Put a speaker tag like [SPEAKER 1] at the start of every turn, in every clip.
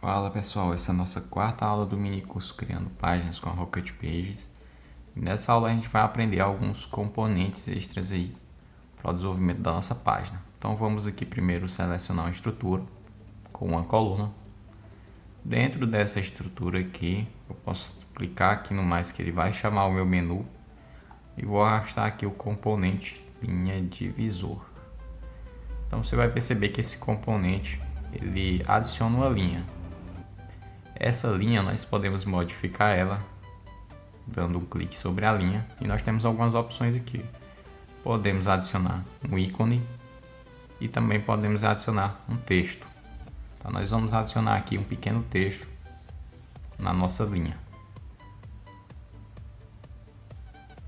[SPEAKER 1] Fala pessoal, essa é a nossa quarta aula do mini curso Criando Páginas com a Rocket Pages. E nessa aula a gente vai aprender alguns componentes extras aí para o desenvolvimento da nossa página. Então vamos aqui primeiro selecionar uma estrutura com uma coluna. Dentro dessa estrutura aqui, eu posso clicar aqui no mais que ele vai chamar o meu menu e vou arrastar aqui o componente linha divisor. Então você vai perceber que esse componente ele adiciona uma linha. Essa linha nós podemos modificar ela dando um clique sobre a linha e nós temos algumas opções aqui. Podemos adicionar um ícone e também podemos adicionar um texto. Então nós vamos adicionar aqui um pequeno texto na nossa linha.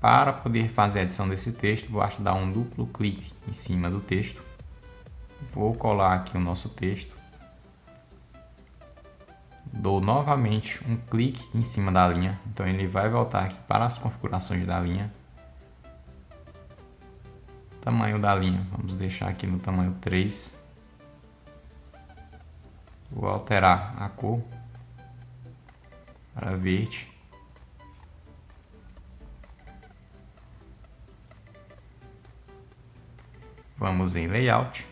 [SPEAKER 1] Para poder fazer a edição desse texto, basta dar um duplo clique em cima do texto. Vou colar aqui o nosso texto. Dou novamente um clique em cima da linha, então ele vai voltar aqui para as configurações da linha. Tamanho da linha, vamos deixar aqui no tamanho 3. Vou alterar a cor para verde. Vamos em Layout.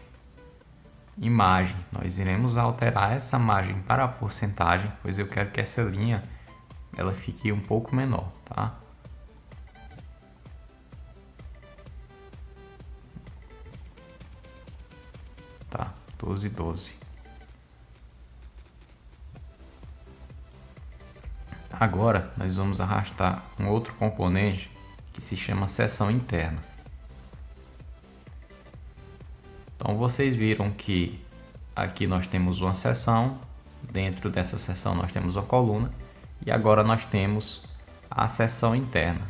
[SPEAKER 1] Imagem, nós iremos alterar essa margem para a porcentagem, pois eu quero que essa linha ela fique um pouco menor, tá? Tá, 12. Agora nós vamos arrastar um outro componente que se chama seção interna. Então vocês viram que aqui nós temos uma seção, dentro dessa seção nós temos uma coluna e agora nós temos a seção interna.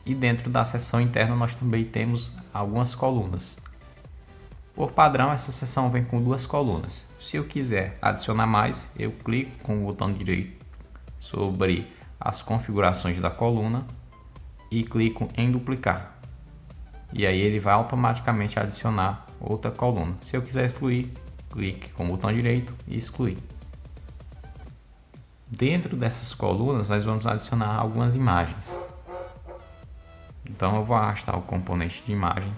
[SPEAKER 1] E dentro da seção interna nós também temos algumas colunas. Por padrão essa seção vem com duas colunas. Se eu quiser adicionar mais, eu clico com o botão direito sobre as configurações da coluna e clico em duplicar. E aí ele vai automaticamente adicionar outra coluna. Se eu quiser excluir, clique com o botão direito e excluir. Dentro dessas colunas nós vamos adicionar algumas imagens. Então eu vou arrastar o componente de imagem,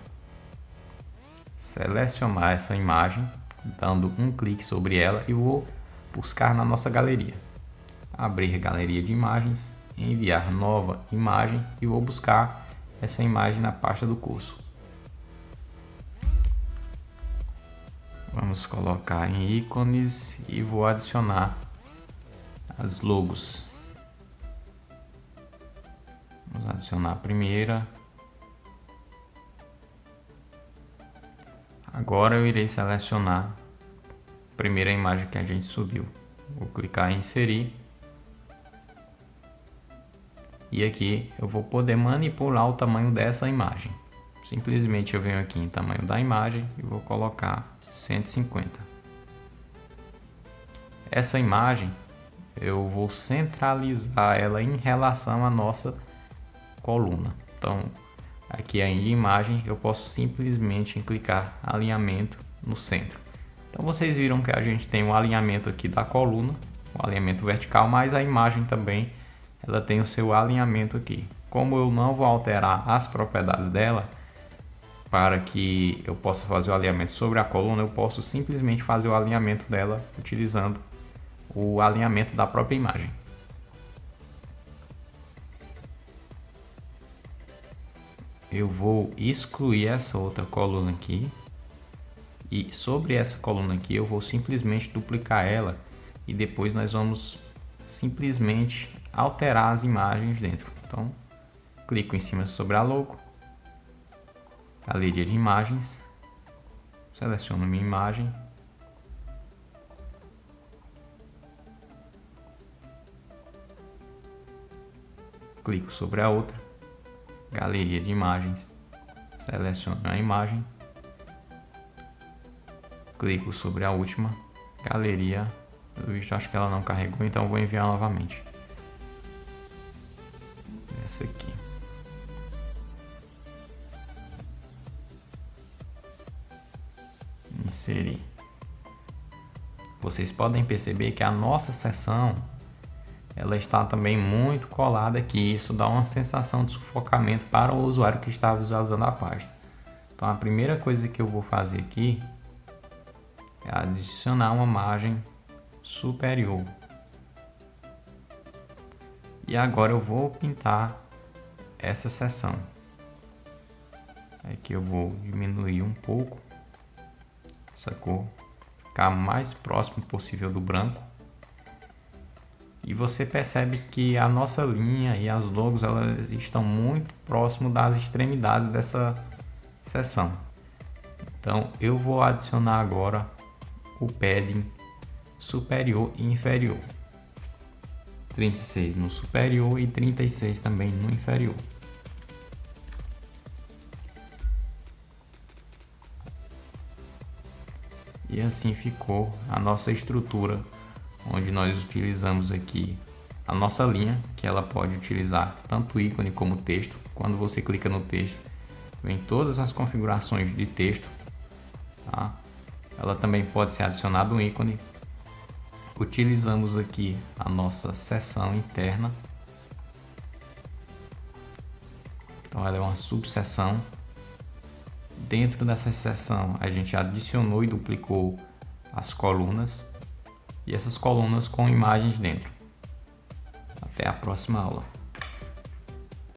[SPEAKER 1] selecionar essa imagem, dando um clique sobre ela e vou buscar na nossa galeria. Abrir galeria de imagens, enviar nova imagem e vou buscar essa imagem na pasta do curso. Vamos colocar em ícones e vou adicionar as logos. Vamos adicionar a primeira. Agora eu irei selecionar a primeira imagem que a gente subiu. Vou clicar em inserir. E aqui eu vou poder manipular o tamanho dessa imagem. Simplesmente eu venho aqui em tamanho da imagem e vou colocar 150. Essa imagem eu vou centralizar ela em relação à nossa coluna. Então aqui em imagem eu posso simplesmente clicar alinhamento no centro. Então vocês viram que a gente tem um alinhamento aqui da coluna, um alinhamento vertical, mas a imagem também ela tem o seu alinhamento aqui. Como eu não vou alterar as propriedades dela, para que eu possa fazer o alinhamento sobre a coluna, eu posso simplesmente fazer o alinhamento dela utilizando o alinhamento da própria imagem. Eu vou excluir essa outra coluna aqui e sobre essa coluna aqui eu vou simplesmente duplicar ela e depois nós vamos simplesmente alterar as imagens dentro. Então clico em cima sobre a logo, galeria de imagens, seleciono minha imagem, clico sobre a outra, galeria de imagens, seleciono a imagem, clico sobre a última, galeria. Pelo visto acho que ela não carregou, então vou enviar novamente. Essa aqui. Inserir. vocês podem perceber que a nossa seção ela está também muito colada aqui. Isso dá uma sensação de sufocamento para o usuário que está visualizando a página. Então a primeira coisa que eu vou fazer aqui é adicionar uma margem superior. E agora eu vou pintar essa seção. Aqui eu vou diminuir um pouco essa cor, ficar mais próximo possível do branco. E você percebe que a nossa linha e as logos elas estão muito próximo das extremidades dessa seção. Então eu vou adicionar agora o padding superior e inferior. 36 no superior e 36 também no inferior. E assim ficou a nossa estrutura, onde nós utilizamos aqui a nossa linha, que ela pode utilizar tanto ícone como texto. Quando você clica no texto, vem todas as configurações de texto, tá? Ela também pode ser adicionado um ícone. Utilizamos aqui a nossa seção interna. Então ela é uma subseção. Dentro dessa seção a gente adicionou e duplicou as colunas e essas colunas com imagens dentro. Até a próxima aula.